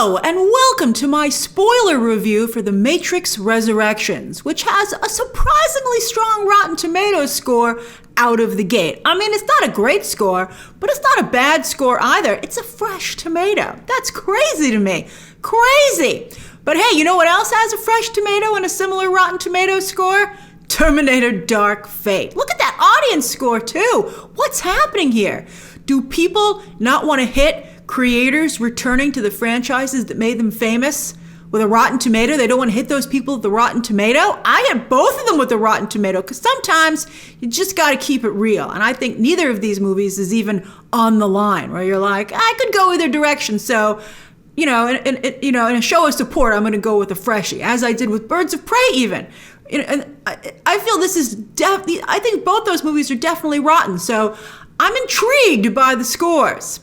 Hello, and welcome to my spoiler review for The Matrix Resurrections, which has a surprisingly strong Rotten Tomatoes score out of the gate. I mean, it's not a great score, but it's not a bad score either. It's a fresh tomato. That's crazy to me. Crazy! But hey, you know what else has a fresh tomato and a similar Rotten Tomatoes score? Terminator Dark Fate. Look at that audience score too. What's happening here? Do people not want to hit creators returning to the franchises that made them famous with a Rotten Tomato? They don't want to hit those people with the Rotten Tomato? I hit both of them with the Rotten Tomato because sometimes you just got to keep it real. And I think neither of these movies is even on the line where you're like, I could go either direction. So, in a show of support, I'm going to go with a freshie, as I did with Birds of Prey even. And I feel this is I think both those movies are definitely rotten. So I'm intrigued by the scores.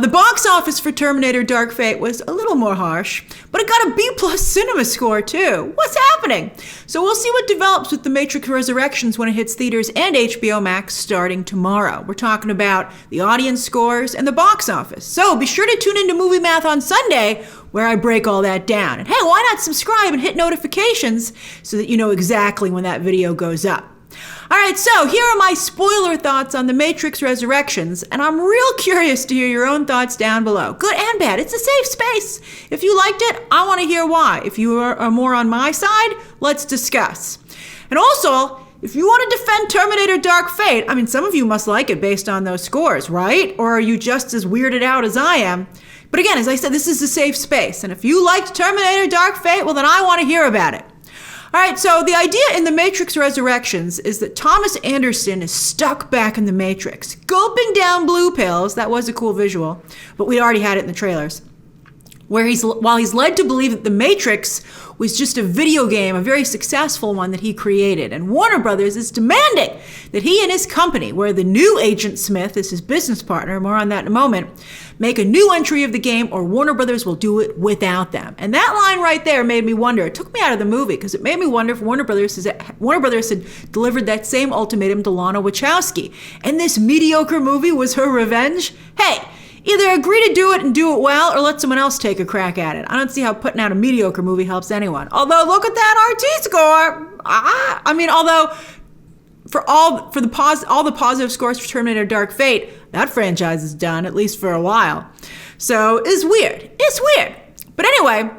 The box office for Terminator Dark Fate was a little more harsh, but it got a B+ cinema score too. What's happening? So we'll see what develops with The Matrix Resurrections when it hits theaters and HBO Max starting tomorrow. We're talking about the audience scores and the box office. So be sure to tune into Movie Math on Sunday, where I break all that down. And hey, why not subscribe and hit notifications so that you know exactly when that video goes up. All right, so here are my spoiler thoughts on The Matrix Resurrections, and I'm real curious to hear your own thoughts down below. Good and bad. It's a safe space. If you liked it, I want to hear why. If you are more on my side, let's discuss. And also, if you want to defend Terminator Dark Fate, I mean, some of you must like it based on those scores, right? Or are you just as weirded out as I am? But again, as I said, this is a safe space, and if you liked Terminator Dark Fate, well, then I want to hear about it. All right, so the idea in The Matrix Resurrections is that Thomas Anderson is stuck back in the Matrix, gulping down blue pills. That was a cool visual, but we already had it in the trailers. While he's led to believe that the Matrix was just a video game, a very successful one that he created. And Warner Brothers is demanding that he and his company, where the new Agent Smith is his business partner, more on that in a moment, make a new entry of the game or Warner Brothers will do it without them. And that line right there made me wonder. It took me out of the movie because it made me wonder if Warner Brothers had delivered that same ultimatum to Lana Wachowski. And this mediocre movie was her revenge? Hey, either agree to do it and do it well or let someone else take a crack at it. I don't see how putting out a mediocre movie helps anyone. Although, look at that RT score. Although for all the positive scores for Terminator Dark Fate, that franchise is done, at least for a while. So it's weird. It's weird. But anyway,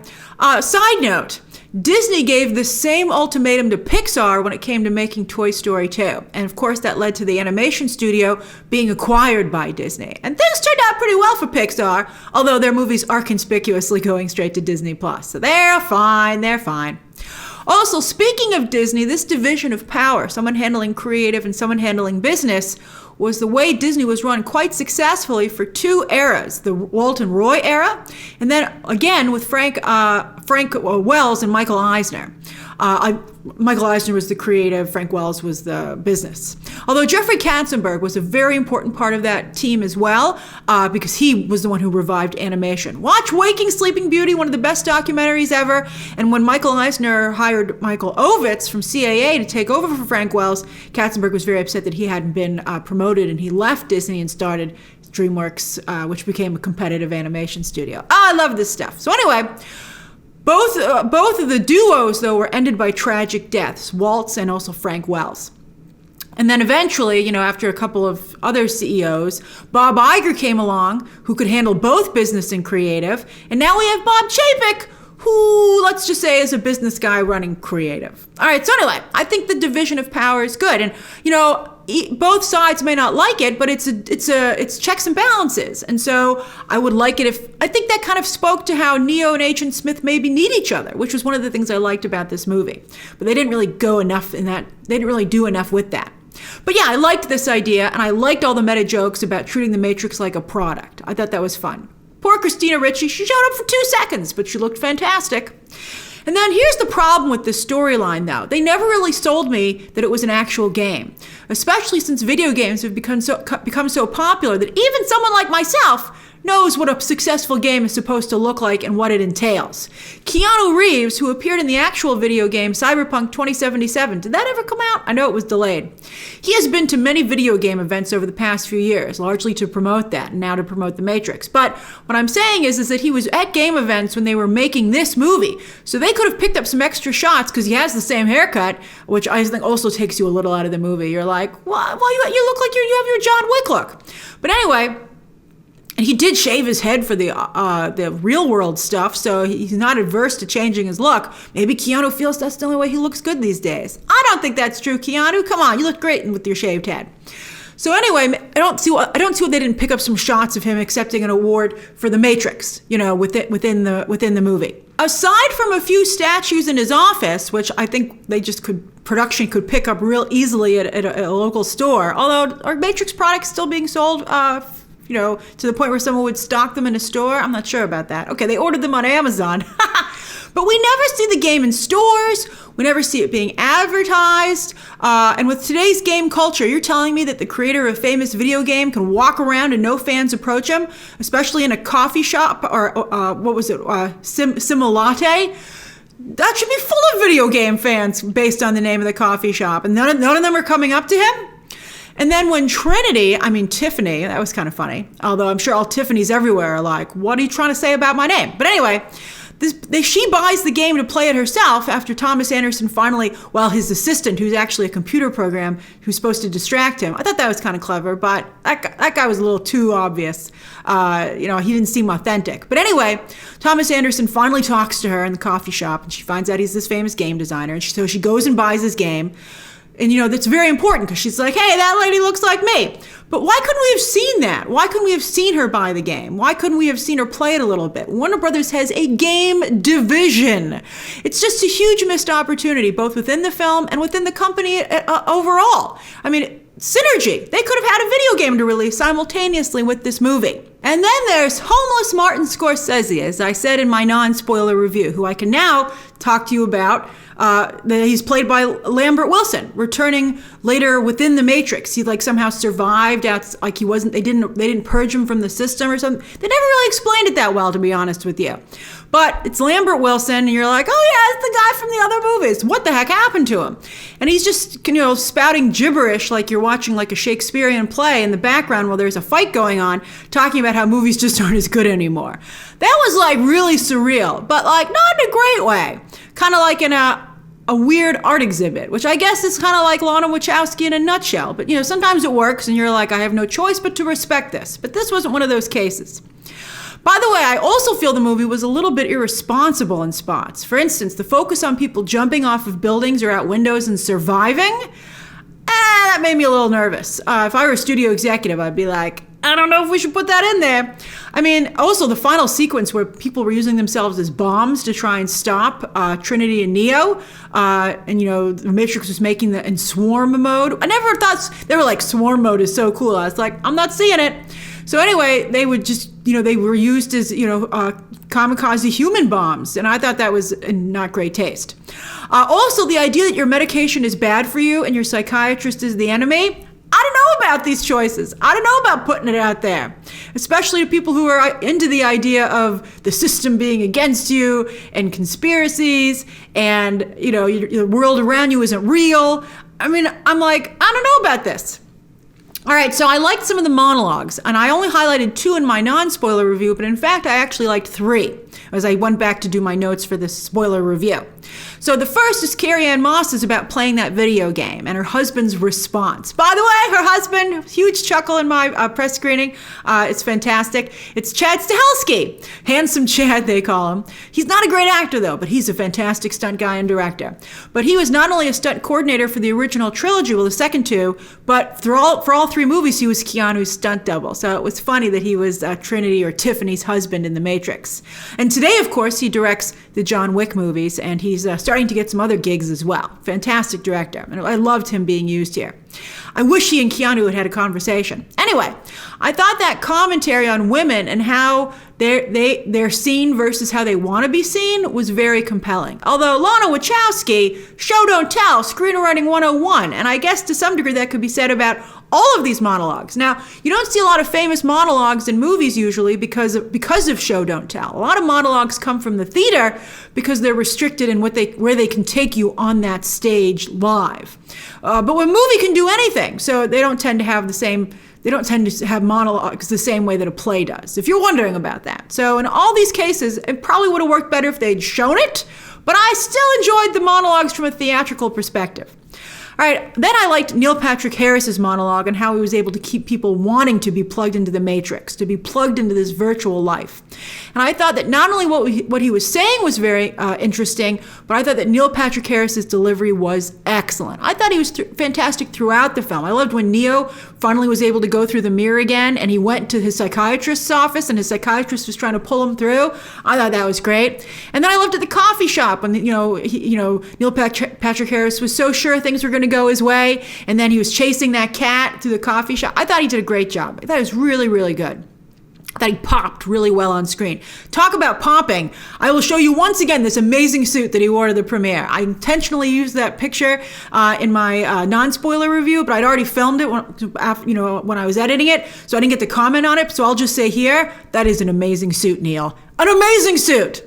side note, Disney gave the same ultimatum to Pixar when it came to making Toy Story 2. And of course, that led to the animation studio being acquired by Disney. And things turned out pretty well for Pixar, although their movies are conspicuously going straight to Disney+. So they're fine. Also, speaking of Disney, this division of power, someone handling creative and someone handling business, was the way Disney was run quite successfully for two eras, the Walt and Roy era, and then again with Frank Wells and Michael Eisner. Michael Eisner was the creative, Frank Wells was the business. Although Jeffrey Katzenberg was a very important part of that team as well, because he was the one who revived animation. Watch Waking Sleeping Beauty, one of the best documentaries ever. And when Michael Eisner hired Michael Ovitz from CAA to take over for Frank Wells, Katzenberg was very upset that he hadn't been promoted, and he left Disney and started DreamWorks, which became a competitive animation studio. I love this stuff. So anyway, both of the duos, though, were ended by tragic deaths, Walt's and also Frank Wells. And then eventually, after a couple of other CEOs, Bob Iger came along, who could handle both business and creative. And now we have Bob Chapek, who, let's just say, is a business guy running creative. All right, so anyway, I think the division of power is good. And, both sides may not like it, but it's checks and balances. And so I would like it I think that kind of spoke to how Neo and Agent Smith maybe need each other, which was one of the things I liked about this movie. But they didn't really go enough in that. They didn't really do enough with that. But yeah, I liked this idea, and I liked all the meta jokes about treating the Matrix like a product. I thought that was fun. Poor Christina Ricci, she showed up for 2 seconds, but she looked fantastic. And then here's the problem with this storyline, though. They never really sold me that it was an actual game, especially since video games have become so popular that even someone like myself knows what a successful game is supposed to look like and what it entails. Keanu Reeves, who appeared in the actual video game Cyberpunk 2077, did that ever come out? I know it was delayed. He has been to many video game events over the past few years, largely to promote that and now to promote The Matrix. But what I'm saying is that he was at game events when they were making this movie. So they could have picked up some extra shots because he has the same haircut, which I think also takes you a little out of the movie. You're like, well, you look like you have your John Wick look. But anyway, and he did shave his head for the real world stuff, so he's not adverse to changing his look. Maybe Keanu feels that's the only way he looks good these days. I don't think that's true, Keanu. Come on, you look great with your shaved head. So anyway, I don't see why they didn't pick up some shots of him accepting an award for The Matrix, within the movie. Aside from a few statues in his office, which I think production could pick up real easily at a local store, although are Matrix products still being sold, to the point where someone would stock them in a store? I'm not sure about that. Okay, they ordered them on Amazon. But we never see the game in stores. We never see it being advertised. And with today's game culture, you're telling me that the creator of a famous video game can walk around and no fans approach him, especially in a coffee shop or Simulate? That should be full of video game fans based on the name of the coffee shop. And none of them are coming up to him? And then when Tiffany, that was kind of funny. Although I'm sure all Tiffany's everywhere are like, what are you trying to say about my name? But anyway, she buys the game to play it herself after Thomas Anderson finally, his assistant, who's actually a computer program who's supposed to distract him. I thought that was kind of clever, but that guy was a little too obvious. He didn't seem authentic. But anyway, Thomas Anderson finally talks to her in the coffee shop, and she finds out he's this famous game designer. And so she goes and buys his game. And, that's very important because she's like, hey, that lady looks like me. But why couldn't we have seen that? Why couldn't we have seen her buy the game? Why couldn't we have seen her play it a little bit? Warner Brothers has a game division. It's just a huge missed opportunity, both within the film and within the company overall. I mean, synergy. They could have had a video game to release simultaneously with this movie. And then there's homeless Martin Scorsese, as I said in my non-spoiler review, who I can now talk to you about. He's played by Lambert Wilson, returning later within The Matrix. He somehow survived he wasn't, they didn't purge him from the system or something. They never really explained it that well, to be honest with you. But it's Lambert Wilson, and you're like, oh yeah, it's the guy from the other movies. What the heck happened to him? And he's just, spouting gibberish like you're watching like a Shakespearean play in the background while there's a fight going on, talking about how movies just aren't as good anymore. That was really surreal, but not in a great way. Kind of like in a weird art exhibit, which I guess is kind of like Lana Wachowski in a nutshell. But, sometimes it works and you're like, I have no choice but to respect this. But this wasn't one of those cases. By the way, I also feel the movie was a little bit irresponsible in spots. For instance, the focus on people jumping off of buildings or out windows and surviving, that made me a little nervous. If I were a studio executive, I'd be like, I don't know if we should put that in there. I mean, also the final sequence where people were using themselves as bombs to try and stop Trinity and Neo, and the Matrix was making in swarm mode. I never thought, they were like, swarm mode is so cool. I was like, I'm not seeing it. So anyway, they would just, they were used as, kamikaze human bombs. And I thought that was not great taste. Also, the idea that your medication is bad for you and your psychiatrist is the enemy, I don't know about these choices. I don't know about putting it out there, especially to people who are into the idea of the system being against you and conspiracies and, the world around you isn't real. I mean, I'm like, I don't know about this. All right, so I liked some of the monologues, and I only highlighted 2 in my non-spoiler review, but in fact, I actually liked 3 as I went back to do my notes for this spoiler review. So the first is Carrie Ann Moss's about playing that video game and her husband's response. By the way, her husband, huge chuckle in my press screening. It's fantastic. It's Chad Stahelski. Handsome Chad, they call him. He's not a great actor, though, but he's a fantastic stunt guy and director. But he was not only a stunt coordinator for the original trilogy, the second 2, but for all 3 movies, he was Keanu's stunt double. So it was funny that he was Trinity or Tiffany's husband in The Matrix. And today, of course, he directs the John Wick movies, and he's starting to get some other gigs as well. Fantastic director. And I loved him being used here. I wish he and Keanu had a conversation. Anyway, I thought that commentary on women and how they're seen versus how they want to be seen was very compelling. Although Lana Wachowski, show don't tell, screenwriting 101, and I guess to some degree that could be said about All of these monologues. Now, you don't see a lot of famous monologues in movies usually because of show don't tell. A lot of monologues come from the theater because they're restricted in where they can take you on that stage live. But a movie can do anything, so they don't tend to have monologues the same way that a play does, if you're wondering about that. So in all these cases, it probably would have worked better if they'd shown it, but I still enjoyed the monologues from a theatrical perspective. All right, then I liked Neil Patrick Harris's monologue and how he was able to keep people wanting to be plugged into the Matrix, to be plugged into this virtual life. And I thought that not only what he was saying was very interesting, but I thought that Neil Patrick Harris's delivery was excellent. I thought he was fantastic throughout the film. I loved when Neo finally was able to go through the mirror again, and he went to his psychiatrist's office, and his psychiatrist was trying to pull him through. I thought that was great. And then I loved at the coffee shop when Neil Patrick Harris was so sure things were going to go his way, and then he was chasing that cat through the coffee shop. I thought he did a great job. I thought it was really, really good. I thought he popped really well on screen. Talk about popping. I will show you once again this amazing suit that he wore to the premiere. I intentionally used that picture in my non-spoiler review, but I'd already filmed it when I was editing it, so I didn't get to comment on it. So I'll just say here, that is an amazing suit, Neil. An amazing suit.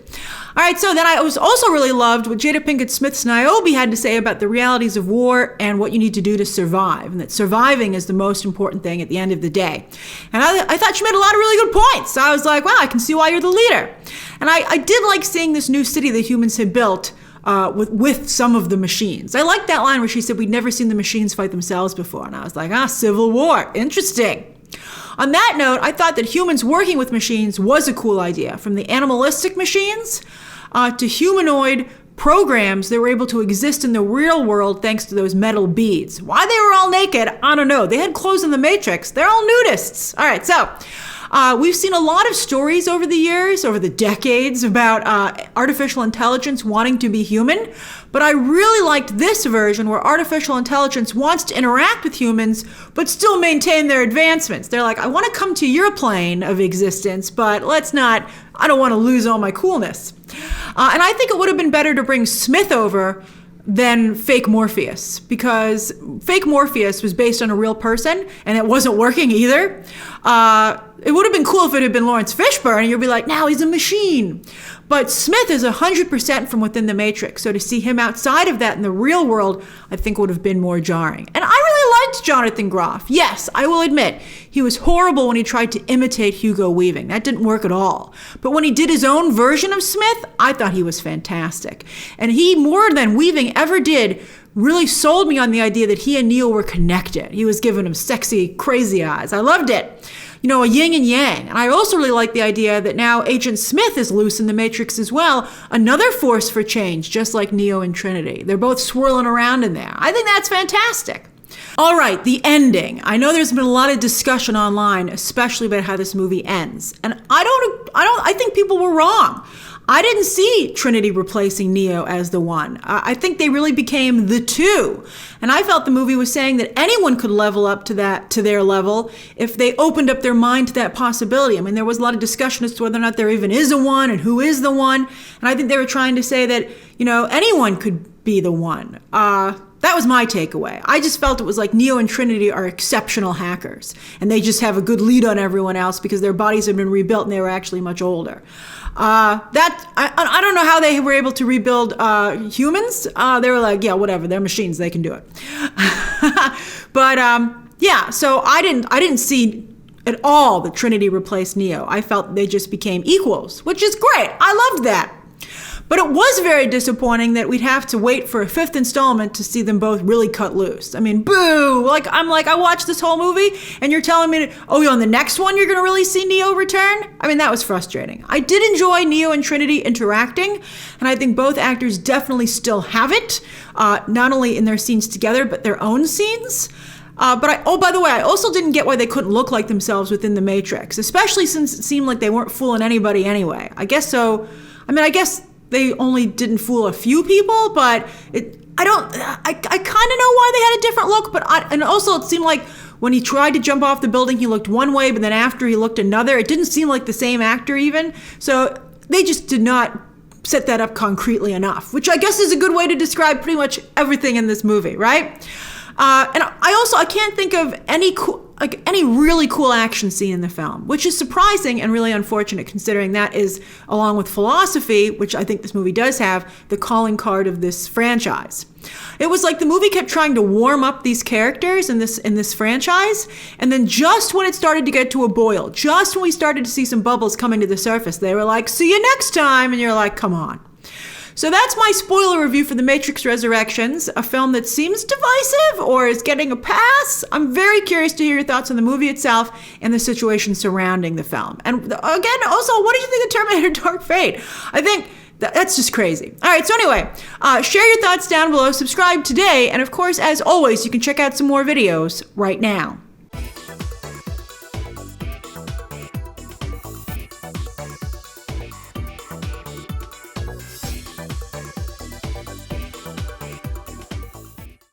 All right, so then I also really loved what Jada Pinkett Smith's Niobe had to say about the realities of war and what you need to do to survive, and that surviving is the most important thing at the end of the day. And I thought she made a lot of really good points. So I was like, wow, I can see why you're the leader. And I did like seeing this new city that humans had built with some of the machines. I liked that line where she said we'd never seen the machines fight themselves before. And I was like, civil war, interesting. On that note, I thought that humans working with machines was a cool idea. From the animalistic machines to humanoid programs that were able to exist in the real world thanks to those metal beads. Why they were all naked, I don't know. They had clothes in the Matrix. They're all nudists. All right, so we've seen a lot of stories over the years, over the decades, about artificial intelligence wanting to be human. But I really liked this version where artificial intelligence wants to interact with humans, but still maintain their advancements. They're like, I want to come to your plane of existence, but I don't want to lose all my coolness. And I think it would have been better to bring Smith over than fake Morpheus, because fake Morpheus was based on a real person and it wasn't working either. It would have been cool if it had been Lawrence Fishburne and you'd be like, now he's a machine. But Smith is 100% from within the Matrix. So to see him outside of that in the real world, I think would have been more jarring. And I really liked Jonathan Groff. Yes, I will admit, he was horrible when he tried to imitate Hugo Weaving. That didn't work at all. But when he did his own version of Smith, I thought he was fantastic. And he, more than Weaving ever did, really sold me on the idea that he and Neo were connected. He was giving him sexy, crazy eyes. I loved it. A yin and yang. And I also really like the idea that now Agent Smith is loose in the Matrix as well. Another force for change, just like Neo and Trinity. They're both swirling around in there. I think that's fantastic. All right, the ending. I know there's been a lot of discussion online, especially about how this movie ends. And I think people were wrong. I didn't see Trinity replacing Neo as the one. I think they really became the two. And I felt the movie was saying that anyone could level up to their level if they opened up their mind to that possibility. I mean, there was a lot of discussion as to whether or not there even is a one and who is the one. And I think they were trying to say that, anyone could be the one. That was my takeaway. I just felt it was like Neo and Trinity are exceptional hackers, and they just have a good lead on everyone else because their bodies have been rebuilt and they were actually much older. I don't know how they were able to rebuild humans. They were like, yeah, whatever, they're machines, they can do it. But so I didn't see at all that Trinity replaced Neo. I felt they just became equals, which is great. I loved that. But it was very disappointing that we'd have to wait for a fifth installment to see them both really cut loose. I mean, boo! I watched this whole movie and you're telling me, on the next one you're gonna really see Neo return? I mean, that was frustrating. I did enjoy Neo and Trinity interacting, and I think both actors definitely still have it, not only in their scenes together, but their own scenes. By the way, I also didn't get why they couldn't look like themselves within the Matrix, especially since it seemed like they weren't fooling anybody anyway. I guess so. I guess they only didn't fool a few people, but I kind of know why they had a different look, and also it seemed like when he tried to jump off the building, he looked one way, but then after he looked another. It didn't seem like the same actor even. So they just did not set that up concretely enough, which I guess is a good way to describe pretty much everything in this movie, right? And I can't think of any really cool action scene in the film, which is surprising and really unfortunate considering that is, along with philosophy, which I think this movie does have, the calling card of this franchise. It was like the movie kept trying to warm up these characters in this franchise, and then just when it started to get to a boil, just when we started to see some bubbles coming to the surface, they were like, "See you next time," and you're like, "Come on." So that's my spoiler review for The Matrix Resurrections, a film that seems divisive or is getting a pass. I'm very curious to hear your thoughts on the movie itself and the situation surrounding the film. And again, also, what do you think of Terminator Dark Fate? I think that's just crazy. All right, so anyway, share your thoughts down below, subscribe today, and of course, as always, you can check out some more videos right now.